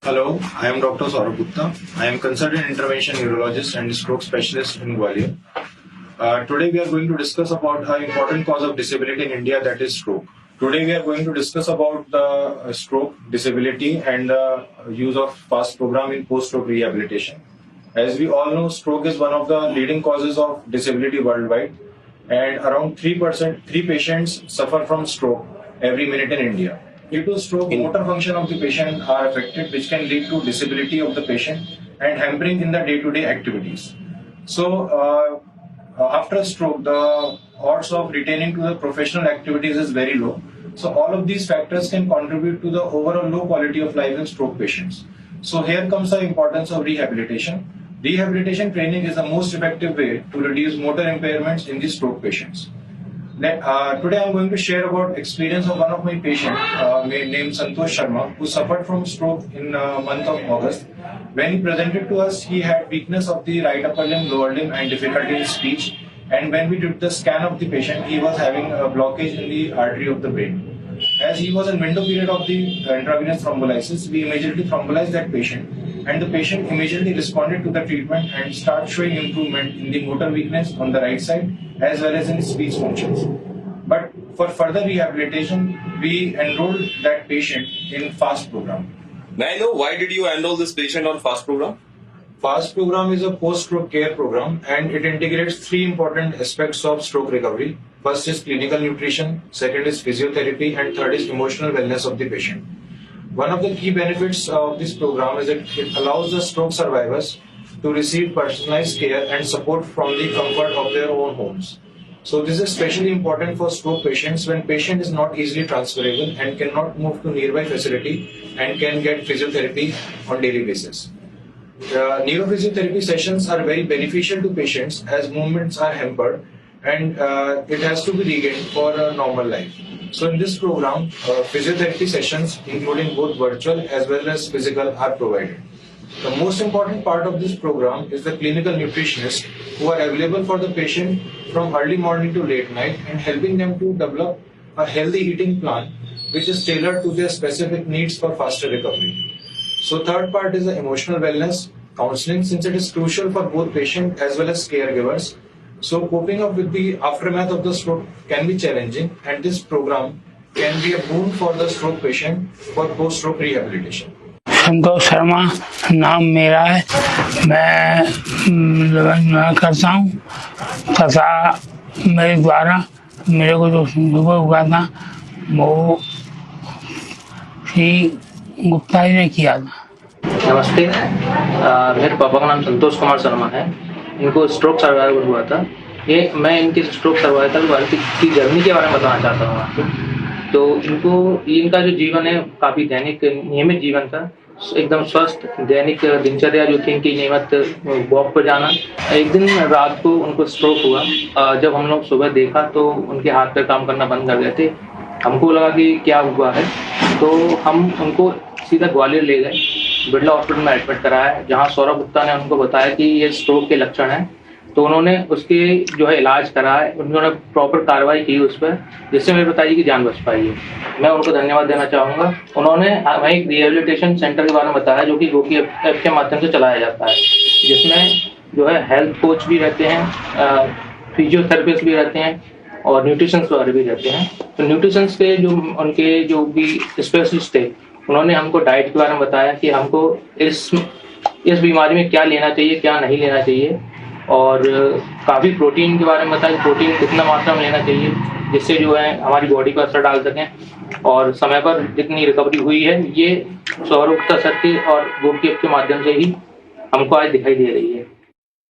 Hello, I am Dr. Saurabh Gupta. I am consultant intervention neurologist and stroke specialist in Gwalior. Today we are going to discuss about an important cause of disability in India, that is stroke. Today we are going to discuss about the stroke, disability and the use of FAST program in post-stroke rehabilitation. As we all know, stroke is one of the leading causes of disability worldwide, and around 3 patients suffer from stroke every minute in India. Due to stroke, motor function of the patient are affected, which can lead to disability of the patient and hampering in the day-to-day activities. So, after stroke, the odds of retaining to the professional activities is very low. So, all of these factors can contribute to the overall low quality of life in stroke patients. So, here comes the importance of rehabilitation. Rehabilitation training is the most effective way to reduce motor impairments in the stroke patients. Today I am going to share about experience of one of my patients named Santosh Sharma, who suffered from stroke in month of August. When he presented to us, he had weakness of the right upper limb, lower limb and difficulty in speech. And when we did the scan of the patient, he was having a blockage in the artery of the brain. As he was in window period of the intravenous thrombolysis, we immediately thrombolized that patient, and the patient immediately responded to the treatment and started showing improvement in the motor weakness on the right side as well as in speech functions. But for further rehabilitation, we enrolled that patient in FAST program. May I know why did you enroll this patient on FAST program? FAST program is a post-stroke care program, and it integrates 3 important aspects of stroke recovery. First is clinical nutrition, second is physiotherapy, and third is emotional wellness of the patient. One of the key benefits of this program is that it allows the stroke survivors to receive personalized care and support from the comfort of their own homes. So this is especially important for stroke patients when patient is not easily transferable and cannot move to nearby facility and can get physiotherapy on daily basis. Neurophysiotherapy sessions are very beneficial to patients as movements are hampered and it has to be regained for a normal life. So in this program, physiotherapy sessions including both virtual as well as physical are provided. The most important part of this program is the clinical nutritionists who are available for the patient from early morning to late night and helping them to develop a healthy eating plan which is tailored to their specific needs for faster recovery. So third part is the emotional wellness counseling, since it is crucial for both patient as well as caregivers. So coping up with the aftermath of the stroke can be challenging, and this program can be a boon for the stroke patient for post-stroke rehabilitation. Santosh Sharma नाम मेरा है। मैं करता हूँ तथा मेरे द्वारा मेरे को जो सुबह हुआ था वो श्री गुप्ता जी ने किया था। नमस्ते, मेरे पापा का नाम संतोष कुमार शर्मा है। इनको स्ट्रोक सर्वाइवल हुआ था। मैं इनके स्ट्रोक सर्वाइवल वाले की जर्नी के बारे में बताना चाहता हूँ आपको। तो इनका जो जीवन है काफ़ी दैनिक नियमित जीवन था, एकदम स्वस्थ दैनिक दिनचर्या जो थी इनकी नियमित वॉक पर जाना। एक दिन रात को उनको स्ट्रोक हुआ। जब हम लोग सुबह देखा तो उनके हाथ पैर काम करना बंद कर गए थे। हमको लगा कि क्या हुआ है, तो हम उनको सीधा ग्वालियर ले गए, बिरला हॉस्पिटल में एडमिट कराया, जहाँ सौरभ गुप्ता ने उनको बताया कि ये स्ट्रोक के लक्षण हैं। तो उन्होंने उसके जो है इलाज कराया, उन्होंने प्रॉपर कार्रवाई की उस पर, जिससे मेरे पिताजी की जान बच पाई है। मैं उनको धन्यवाद देना चाहूँगा। उन्होंने हमें एक रिहेबिलिटेशन सेंटर के बारे में बताया जो कि गोकी ऐप के माध्यम से चलाया जाता है, जिसमें जो है हेल्थ कोच भी रहते हैं, फिजियोथेरेपिस्ट भी रहते हैं और न्यूट्रिशंस वगैरह भी रहते हैं। तो न्यूट्रिशंस के उनके जो भी स्पेशलिस्ट थे, उन्होंने हमको डाइट के बारे में बताया कि हमको इस बीमारी में क्या लेना चाहिए, क्या नहीं लेना चाहिए, और काफ़ी प्रोटीन के बारे में बताया, प्रोटीन कितना मात्रा में लेना चाहिए जिससे जो है हमारी बॉडी पर असर डाल सकें। और समय पर जितनी रिकवरी हुई है ये सौरभ गुप्ता सर के और गोकी ऐप के माध्यम से ही हमको आज दिखाई दे रही है।